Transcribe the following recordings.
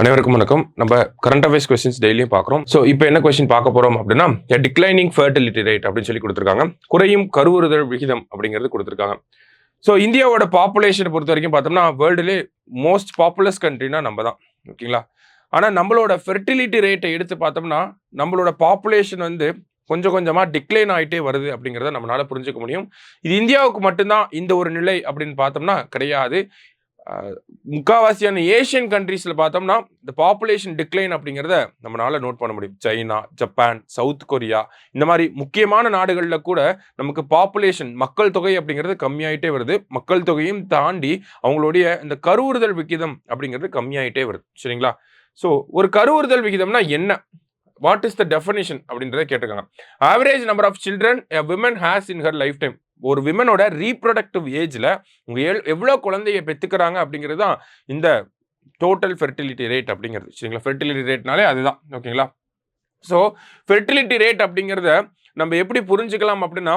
அனைவருக்கும் வணக்கம். நம்ம கரண்ட் அஃபேர்ஸ் கொஸ்டின்ஸ் டெய்லியும் பார்க்குறோம். ஸோ இப்போ என்ன கொஸ்டின் பார்க்க போகிறோம் அப்படின்னா, டிக்ளைனிங் ஃபர்டிலிட்டி ரேட் அப்படின்னு சொல்லி கொடுத்துருக்காங்க. குறையும் கருவுறுதல் விகிதம் அப்படிங்கிறது கொடுத்துருக்காங்க. ஸோ இந்தியாவோட பாப்புலேஷனை பொறுத்த வரைக்கும் பார்த்தோம்னா, வேர்ல்டுலே மோஸ்ட் பாப்புலஸ் கண்ட்ரினா நம்ம தான். ஓகேங்களா? ஆனால் நம்மளோட ஃபெர்டிலிட்டி ரேட்டை எடுத்து பார்த்தோம்னா, நம்மளோட பாப்புலேஷன் வந்து கொஞ்சம் கொஞ்சமாக டிக்ளைன் ஆகிட்டே வருது அப்படிங்கிறத நம்மளால புரிஞ்சுக்க முடியும். இது இந்தியாவுக்கு மட்டும்தான் இந்த ஒரு நிலை அப்படின்னு பார்த்தோம்னா கிடையாது. முக்காவாசியான ஏஷியன் கண்ட்ரீஸ்ல பார்த்தோம்னா இந்த பாப்புலேஷன் டிக்ளைன் அப்படிங்கிறத நம்மளால நோட் பண்ண முடியும். சைனா, ஜப்பான், சவுத் கொரியா இந்த மாதிரி முக்கியமான நாடுகளில் கூட நமக்கு பாப்புலேஷன் மக்கள் தொகை அப்படிங்கிறது கம்மியாயிட்டே வருது. மக்கள் தொகையும் தாண்டி அவங்களுடைய இந்த கருவுறுதல் விகிதம் அப்படிங்கிறது கம்மியாயிட்டே வருது. சரிங்களா? ஸோ ஒரு கருவுறுதல் விகிதம்னா என்ன? வாட் இஸ் த டெஃபினிஷன் அப்படின்றத கேட்டிருக்காங்க. Average number of children a women has in her lifetime. ஒரு விமனோட ரீப்ரொடக்டிவ் ஏஜ்ல உங்க எவ்வளோ குழந்தைய பெற்றுக்கிறாங்க அப்படிங்கிறது தான் இந்த டோட்டல் ஃபெர்டிலிட்டி ரேட் அப்படிங்கிறது. சரிங்களா? ஃபெர்டிலிட்டி ரேட்னாலே அதுதான். ஓகேங்களா? ஸோ ஃபெர்டிலிட்டி ரேட் அப்படிங்கிறத நம்ம எப்படி புரிஞ்சுக்கலாம் அப்படின்னா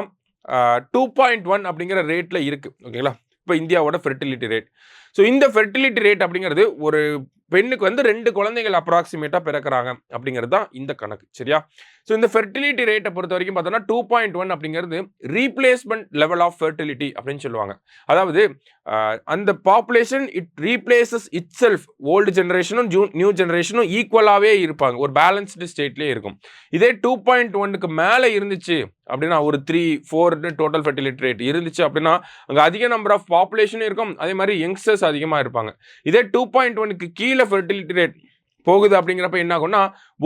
2.1 அப்படிங்கிற ரேட்ல இருக்கு. ஓகேங்களா? இப்போ இந்தியாவோட ஃபெர்டிலிட்டி ரேட். ஸோ இந்த ஃபெர்டிலிட்டி ரேட் அப்படிங்கிறது ஒரு பெண்ணுக்கு வந்து 2 குழந்தைகள் அப்ராக்சிமேட்டா பிறக்கிறாங்க அப்படிங்கிறது தான் இந்த கணக்கு. சரியா? ஸோ இந்த ஃபெர்டிலிட்டி ரேட்டை பொறுத்த வரைக்கும் பார்த்தோம்னா 2.1 அப்படிங்கிறது ரீப்ளேஸ்மெண்ட் லெவல் ஆஃப் ஃபெர்டிலிட்டி அப்படின்னு சொல்லுவாங்க. அதாவது அந்த population it replaces itself. Old ஜென்ரேஷனும் நியூ ஜென்ரேஷனும் ஈக்குவலாகவே இருப்பாங்க. ஒரு பேலன்ஸ்டு ஸ்டேட்லேயே இருக்கும். இதே 2.1க்கு மேலே இருந்துச்சு அப்படின்னா ஒரு 3-4 டோட்டல் ஃபெர்டிலிட்டி ரேட் இருந்துச்சு அப்படின்னா அங்கே அதிக நம்பர் ஆஃப் பாப்புலேஷனும் இருக்கும். அதே மாதிரி யங்ஸ்டர்ஸ் அதிகமாக இருப்பாங்க. இதே 2.1க்கு கீழே ஃபெர்டிலிட்டி ரேட் போகுது அப்படிங்கிறப்ப என்ன ஆகும்னா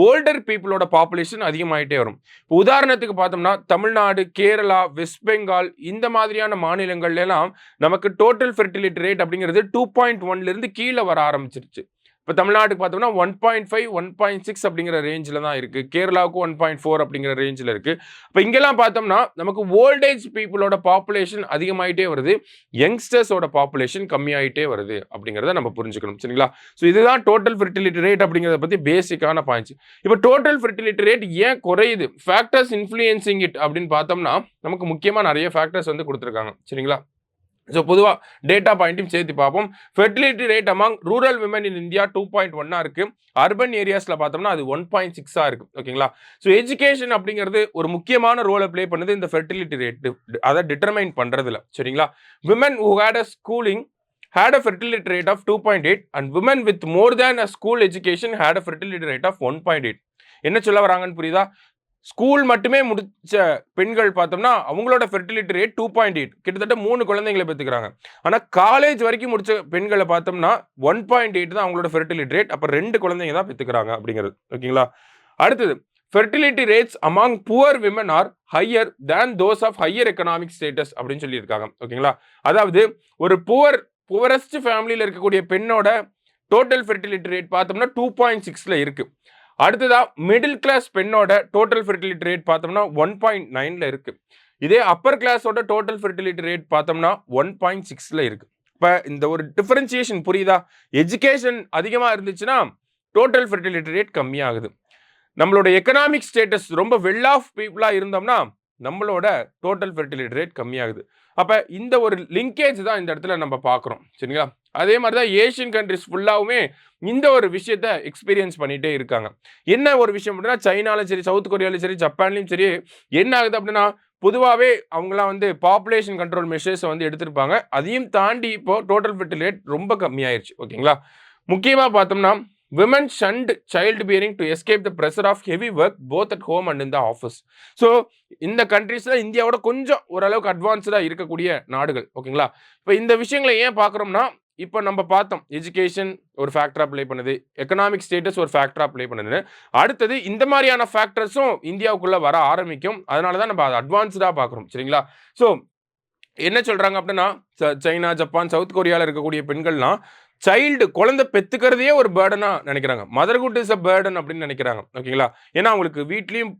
ஓல்டர் பீப்புளோட பாப்புலேஷன் அதிகமாயிட்டே வரும். உதாரணத்துக்கு பார்த்தோம்னா தமிழ்நாடு, கேரளா, வெஸ்ட் பெங்கால் இந்த மாதிரியான மாநிலங்கள்ல எல்லாம் நமக்கு டோட்டல் ஃபெர்டிலிட்டி ரேட் அப்படிங்கிறது 2.1ல இருந்து கீழே வர ஆரம்பிச்சிருச்சு. இப்போ தமிழ்நாட்டுக்கு பார்த்தோம்னா 1.5 1.6 அப்படிங்கிற ரேஞ்சில் தான் இருக்குது. கேரளாவுக்கு 1.4 அப்படிங்கிற ரேஞ்சில் இருக்குது. இப்போ இங்கெல்லாம் பார்த்தோம்னா நமக்கு ஓல்டேஜ் பீப்புளோட பாப்புலேஷன் அதிகமாயிட்டே வருது, யங்ஸ்டர்ஸோட பாப்புலேஷன் கம்மியாயிட்டே வருது அப்படிங்கிறத நம்ம புரிஞ்சுக்கணும். சரிங்களா? ஸோ இதுதான் டோட்டல் ஃபெர்டிலிட்டி ரேட் அப்படிங்கிறத பற்றி பேசிக்கான பாயிண்ட்ஸ். இப்போ டோட்டல் ஃபெர்டிலிட்டி ரேட் ஏன் குறையுது, ஃபேக்டர்ஸ் இன்ஃப்ளூயன்சிங் இட் அப்படின்னு பார்த்தோம்னா நமக்கு முக்கியமாக நிறைய ஃபேக்டர்ஸ் வந்து கொடுத்துருக்காங்க. சரிங்களா? ஸோ பொதுவாக டேட்டா பாயிண்ட்டையும் சேர்த்து பார்ப்போம். Fertility rate among rural women in India 2.1 இருக்குது. அர்பன் ஏரியாஸில் பார்த்தோம்னா அது 1.6 இருக்குது. ஓகேங்களா? ஸோ எஜுகேஷன் அப்படிங்கிறது ஒரு முக்கியமான ரோலை ப்ளே பண்ணுது இந்த ஃபெர்டிலிட்டி ரேட் அதை டிட்டர்மைன் பண்ணுறதுல. சரிங்களா? Women who had a schooling had a fertility rate of 2.8 and women with more than a school education had a fertility rate of 1.8. என்ன சொல்ல வராங்கன்னு புரியுதா? ஸ்கூல் மட்டுமே முடிச்ச பெண்கள் பார்த்தோம்னா அவங்களோட ஃபெர்டிலிட்டி ரேட் 2.8, கிட்டத்தட்ட 3 குழந்தைங்களை பெற்றுக்கிறாங்க. ஆனால் காலேஜ் வரைக்கும் முடிச்ச பெண்களை பார்த்தோம்னா 1.8 தான் அவங்களோட ஃபெர்டிலிட்டி ரேட். அப்போ 2 குழந்தைங்க தான் பெற்றுக்கிறாங்க அப்படிங்கிறது. ஓகேங்களா? அடுத்தது fertility rates among poor women are higher than those of higher economic status அப்படின்னு சொல்லியிருக்காங்க. ஓகேங்களா? அதாவது ஒரு புவரஸ்ட் ஃபேமிலியில் இருக்கக்கூடிய பெண்ணோட டோட்டல் ஃபெர்டிலிட்டி ரேட் பார்த்தோம்னா 2.6ல இருக்கு. அடுத்ததா மிடில் கிளாஸ் பெண்ணோட டோட்டல் ஃபெர்டிலிட்டி ரேட் பார்த்தோம்னா 1.9ல இருக்கு. இதே அப்பர் கிளாஸோட டோட்டல் ஃபெர்டிலிட்டி ரேட் பார்த்தோம்னா 1.6ல இருக்கு. இப்போ இந்த ஒரு டிஃபரன்சியேஷன் புரியுதா? எஜுகேஷன் அதிகமாக இருந்துச்சுன்னா டோட்டல் ஃபெர்டிலிட்டி ரேட் கம்மியாகுது. நம்மளோட எக்கனாமிக் ஸ்டேட்டஸ் ரொம்ப வெல் ஆஃப் பீப்புளாக இருந்தோம்னா நம்மளோட டோட்டல் ஃபெர்டிலிட்டி ரேட் கம்மியாகுது. அப்போ இந்த ஒரு லிங்கேஜ் தான் இந்த இடத்துல நம்ம பார்க்குறோம். சரிங்களா? அதே மாதிரி தான் ஏஷியன் கண்ட்ரிஸ் ஃபுல்லாகவுமே இந்த ஒரு விஷயத்த எக்ஸ்பீரியன்ஸ் பண்ணிகிட்டே இருக்காங்க. என்ன ஒரு விஷயம் அப்படின்னா சைனாலும் சரி, சவுத் கொரியாலும் சரி, ஜப்பான்லையும் சரி என்ன ஆகுது அப்படின்னா பொதுவாகவே அவங்களாம் வந்து பாப்புலேஷன் கண்ட்ரோல் மெஷர்ஸை வந்து எடுத்திருப்பாங்க. அதையும் தாண்டி இப்போ டோட்டல் ஃபெர்டிலிட்டி ரேட் ரொம்ப கம்மியாயிருச்சு. ஓகேங்களா? முக்கியமாக பார்த்தோம்னா women shunned childbearing to escape the pressure of heavy work both at home and in the office. So இந்த கண்ட்ரீஸில் இந்தியாவோட கொஞ்சம் ஓரளவுக்கு அட்வான்ஸ்டாக இருக்கக்கூடிய நாடுகள். ஓகேங்களா? இப்போ இந்த விஷயங்களை ஏன் பார்க்குறோம்னா இப்போ நம்ம பார்த்தோம் எஜுகேஷன் ஒரு ஃபேக்டராக ப்ளே பண்ணுது, எக்கனாமிக் ஸ்டேட்டஸ் ஒரு ஃபேக்டராக ப்ளே பண்ணுதுன்னு. அடுத்தது இந்த மாதிரியான ஃபேக்டர்ஸும் இந்தியாவுக்குள்ளே வர ஆரம்பிக்கும். அதனால தான் நம்ம அதை அட்வான்ஸ்டாக பார்க்குறோம். சரிங்களா? ஸோ என்ன சொல்கிறாங்க அப்படின்னா சைனா, ஜப்பான், சவுத் கொரியாவில் இருக்கக்கூடிய பெண்கள்லாம் குழந்தை பெற்றுக்கிறதையே ஒரு பேர்டனா நினைக்கிறாங்க. மதர்ஹுட் இஸ் அ பேர்டன் அப்படின்னு நினைக்கிறாங்க. ஓகேங்களா? ஏன்னா அவங்களுக்கு வீட்லேயும்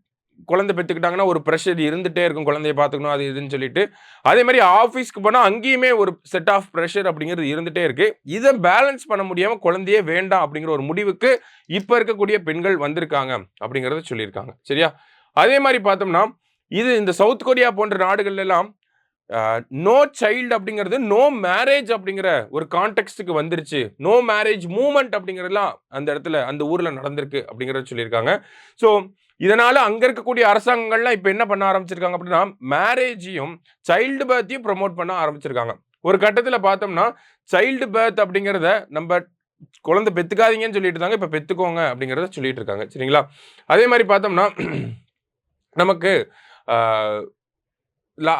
குழந்தை பெற்றுக்கிட்டாங்கன்னா ஒரு ப்ரெஷர் இருந்துகிட்டே இருக்கும், குழந்தைய பார்த்துக்கணும் அது இதுன்னு சொல்லிட்டு. அதே மாதிரி ஆஃபீஸ்க்கு போனால் அங்கேயுமே ஒரு செட் ஆஃப் ப்ரெஷர் அப்படிங்கிறது இருந்துகிட்டே இருக்குது. இதை பேலன்ஸ் பண்ண முடியாமல் குழந்தையே வேண்டாம் அப்படிங்கிற ஒரு முடிவுக்கு இப்போ இருக்கக்கூடிய பெண்கள் வந்திருக்காங்க அப்படிங்கிறத சொல்லியிருக்காங்க. சரியா? அதே மாதிரி பார்த்தோம்னா இது இந்த சவுத் கொரியா போன்ற நாடுகள் எல்லாம் நோ சைல்டு அப்படிங்கிறது நோ மேரேஜ் அப்படிங்கிற ஒரு கான்டெக்ட்டுக்கு வந்துருச்சு. நோ மேரேஜ் மூவ்மெண்ட் அப்படிங்கிறதுலாம் அந்த இடத்துல அந்த ஊர்ல நடந்திருக்கு அப்படிங்கிறத சொல்லியிருக்காங்க. ஸோ இதனால அங்க இருக்கக்கூடிய அரசாங்கங்கள்லாம் இப்ப என்ன பண்ண ஆரம்பிச்சிருக்காங்க அப்படின்னா, மேரேஜையும் சைல்டு பர்த்தையும் ப்ரொமோட் பண்ண ஆரம்பிச்சிருக்காங்க. ஒரு கட்டத்துல பார்த்தோம்னா, சைல்டு பர்த் அப்படிங்கிறத நம்ம குழந்தை பெத்துக்காதீங்கன்னு சொல்லிட்டு இருந்தாங்க. இப்ப பெத்துக்கோங்க அப்படிங்கிறத சொல்லிட்டு இருக்காங்க. சரிங்களா? அதே மாதிரி பார்த்தோம்னா, நமக்கு ஆ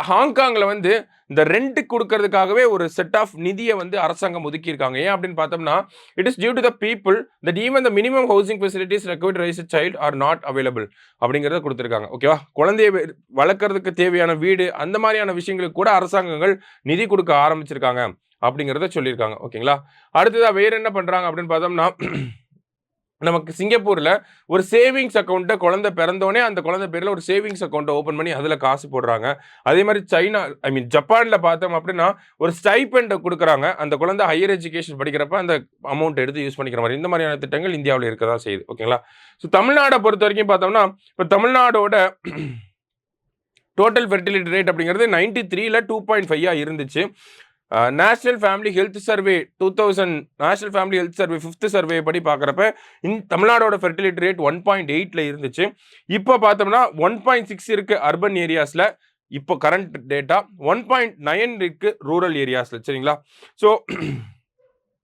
ஹாங்காங்ல வந்து இந்த ரெண்ட் குடுக்கறதுக்காகவே ஒரு செட் ஆஃப் நிதிய வந்து அரசாங்கம் ஒதுக்கியிருக்காங்க. ஏன் அப்படின்னு பார்த்தோம்னா, it is due to the people that even the minimum housing facilities required to raise a child are not available அப்படிங்கிறத குடுத்திருக்காங்க. ஓகேவா? குழந்தைய வளர்க்கறதுக்கு தேவையான வீடு, அந்த மாரியான விஷயங்களுக்கு கூட அரசாங்கங்கள் நிதி குடுக்க ஆரம்பிச்சிருக்காங்க அப்படிங்கிறத சொல்லியிருக்காங்க. ஓகேங்களா? அடுத்ததா வேற என்ன பண்றாங்க அப்படின்னு பார்த்தோம்னா, நமக்கு சிங்கப்பூர்ல ஒரு சேவிங்ஸ் அக்கவுண்ட்ட குழந்தை பிறந்தோனே அந்த குழந்தை பேர்ல ஒரு சேவிங்ஸ் அக்கவுண்ட் ஓபன் பண்ணி அதுல காசு போடுறாங்க. அதே மாதிரி சைனா ஜப்பான்ல பார்த்தோம் அப்படின்னா ஒரு ஸ்டைபெண்ட் குடுக்குறாங்க. அந்த குழந்தை ஹையர் எஜுகேஷன் படிக்கிறப்ப அந்த அமௌண்ட் எடுத்து யூஸ் பண்ணிக்கிற மாதிரி இந்த மாதிரியான திட்டங்கள் இந்தியாவுல இருக்க தான் செய்யுது. ஓகேங்களா? ஸோ தமிழ்நாட பொறுத்தவரைக்கும் பார்த்தோம்னா, இப்ப தமிழ்நாடோட டோட்டல் ஃபெர்டிலிட்டி ரேட் அப்படிங்கிறது 93ல 2.5 இருந்துச்சு. National family health survey 2000 national family health survey 5th survey படி பார்க்குறப்ப தமிழ்நாடோட ஃபெர்டிலிட்டி ரேட் 1.8ல இருந்துச்சு. இப்போ பார்த்தோம்னா 1.6 இருக்கு அர்பன் ஏரியாஸ்ல. இப்போ கரண்ட் டேட்டா 1.9 இருக்கு ரூரல் ஏரியாஸ்ல. சரிங்களா? ஸோ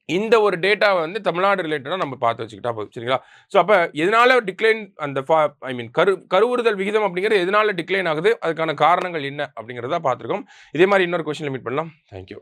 இந்த ஒரு டேட்டாவை வந்து தமிழ்நாடு ரிலேட்டடா நம்ம பார்த்து வச்சுக்கிட்டா போதும். சரிங்களா? ஸோ அப்ப எதனால டிக்ளைன் அந்த கருவுறுதல் விகிதம் அப்படிங்கிறது எதனால டிக்ளைன் ஆகுது? அதுக்கான காரணங்கள் என்ன அப்படிங்கிறத பார்த்துருக்கோம். இதே மாதிரி இன்னொரு கொஸ்டின்ல மீட் பண்ணலாம். Thank you.